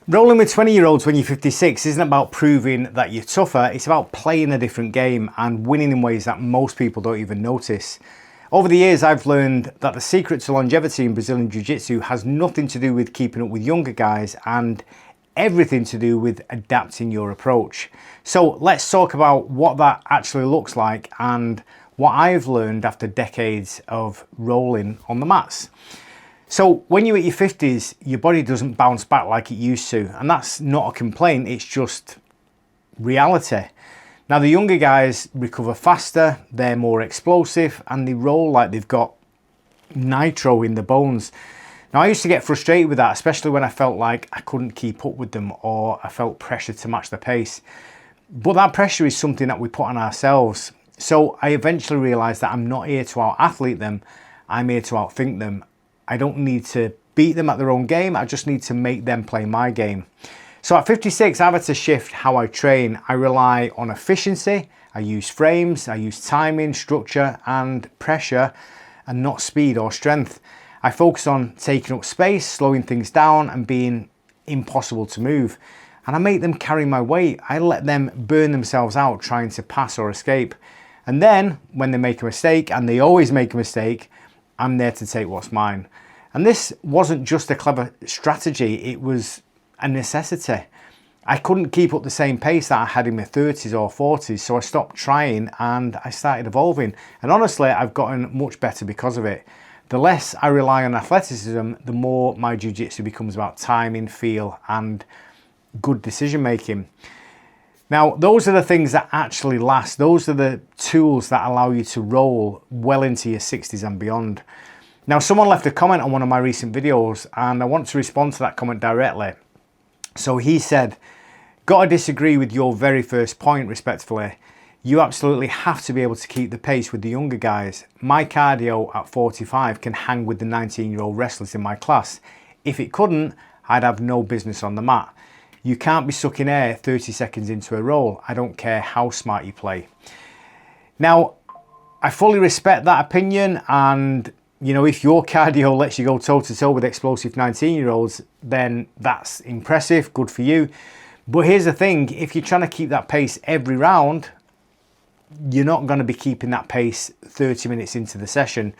Rolling with 20-year-olds when you're 56 isn't about proving that you're tougher, it's about playing a different game and winning in ways that most people don't even notice. Over the years, I've learned that the secret to longevity in Brazilian Jiu-Jitsu has nothing to do with keeping up with younger guys and everything to do with adapting your approach. So let's talk about what that actually looks like and what I've learned after decades of rolling on the mats. So when you're at your 50s, your body doesn't bounce back like it used to, and that's not a complaint, it's just reality. Now the younger guys recover faster, they're more explosive, and they roll like they've got nitro in the bones. Now I used to get frustrated with that, especially when I felt like I couldn't keep up with them or I felt pressure to match the pace. But that pressure is something that we put on ourselves. So I eventually realised that I'm not here to out-athlete them, I'm here to outthink them. I don't need to beat them at their own game, I just need to make them play my game. So at 56, I've had to shift how I train. I rely on efficiency, I use frames, I use timing, structure and pressure and not speed or strength. I focus on taking up space, slowing things down and being impossible to move. And I make them carry my weight. I let them burn themselves out trying to pass or escape. And then when they make a mistake, and they always make a mistake, I'm there to take what's mine. And this wasn't just a clever strategy, it was a necessity. I couldn't keep up the same pace that I had in my 30s or 40s, so I stopped trying and I started evolving. And honestly, I've gotten much better because of it. The less I rely on athleticism, the more my jiu-jitsu becomes about timing, feel, and good decision making. Now, those are the things that actually last. Those are the tools that allow you to roll well into your 60s and beyond. Now, someone left a comment on one of my recent videos and I want to respond to that comment directly. So he said, "Gotta disagree with your very first point respectfully. You absolutely have to be able to keep the pace with the younger guys. My cardio at 45 can hang with the 19-year-old wrestlers in my class. If it couldn't, I'd have no business on the mat. You can't be sucking air 30 seconds into a roll. I don't care how smart you play." Now, I fully respect that opinion, and you know, if your cardio lets you go toe-to-toe with explosive 19-year-olds, then that's impressive, good for you. But here's the thing, if you're trying to keep that pace every round, you're not going to be keeping that pace 30 minutes into the session.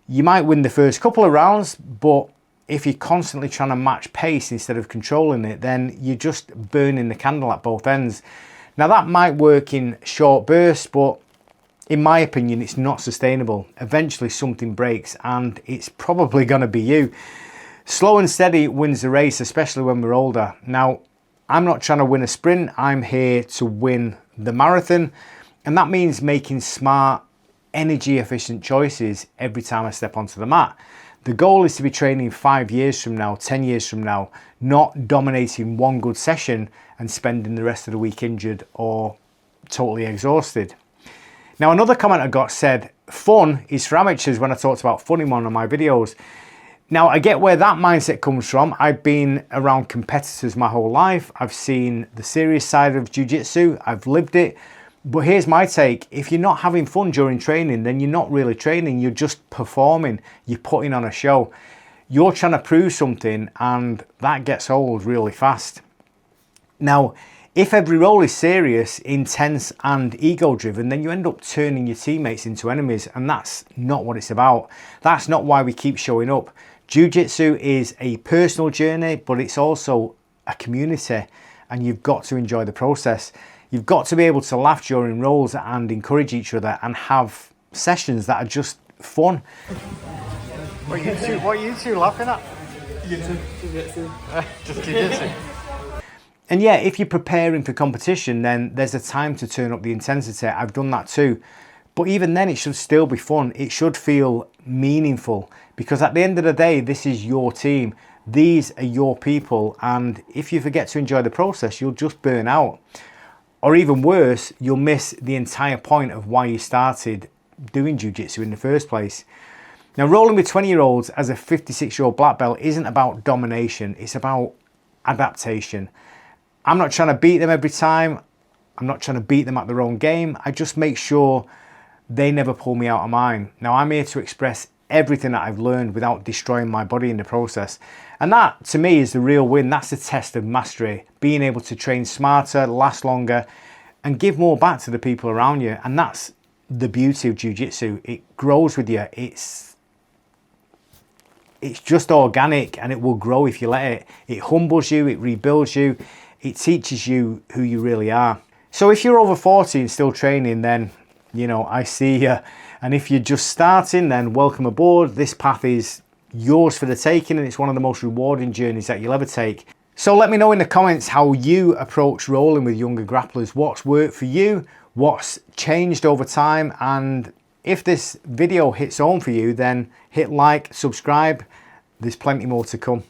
You might win the first couple of rounds, but if you're constantly trying to match pace instead of controlling it, then you're just burning the candle at both ends. Now that might work in short bursts, but in my opinion, it's not sustainable. Eventually something breaks and it's probably going to be you. Slow and steady wins the race, especially when we're older. Now, I'm not trying to win a sprint, I'm here to win the marathon. And that means making smart, energy efficient choices every time I step onto the mat. The goal is to be training 5 years from now, 10 years from now, not dominating one good session and spending the rest of the week injured or totally exhausted. Now, another comment I got said, "Fun is for amateurs," when I talked about fun in one of my videos. Now, I get where that mindset comes from. I've been around competitors my whole life. I've seen the serious side of jiu-jitsu. I've lived it. But here's my take. If you're not having fun during training, then you're not really training. You're just performing. You're putting on a show. You're trying to prove something, and that gets old really fast. Now, if every role is serious, intense, and ego-driven, then you end up turning your teammates into enemies, and that's not what it's about. That's not why we keep showing up. Jiu-jitsu is a personal journey, but it's also a community, and you've got to enjoy the process. You've got to be able to laugh during rolls and encourage each other and have sessions that are just fun. What are you two laughing at? Jiu-jitsu. Just jiu-jitsu. And yeah, if you're preparing for competition, then there's a time to turn up the intensity. I've done that too. But even then, it should still be fun. It should feel meaningful, because at the end of the day, this is your team. These are your people. And if you forget to enjoy the process, you'll just burn out. Or even worse, you'll miss the entire point of why you started doing jiu-jitsu in the first place. Now, rolling with 20-year-olds as a 56-year-old black belt isn't about domination, it's about adaptation. I'm not trying to beat them every time. I'm not trying to beat them at their own game. I just make sure they never pull me out of mine. Now, I'm here to express everything that I've learned without destroying my body in the process. And that, to me, is the real win. That's the test of mastery, being able to train smarter, last longer, and give more back to the people around you. And that's the beauty of jiu-jitsu. It grows with you. It's just organic, and it will grow if you let it. It humbles you, it rebuilds you, it teaches you who you really are. So if you're over 40 and still training, then, you know, I see you. And if you're just starting, then welcome aboard. This path is yours for the taking, and it's one of the most rewarding journeys that you'll ever take. So let me know in the comments how you approach rolling with younger grapplers. What's worked for you? What's changed over time? And if this video hits home for you, then hit like, subscribe. There's plenty more to come.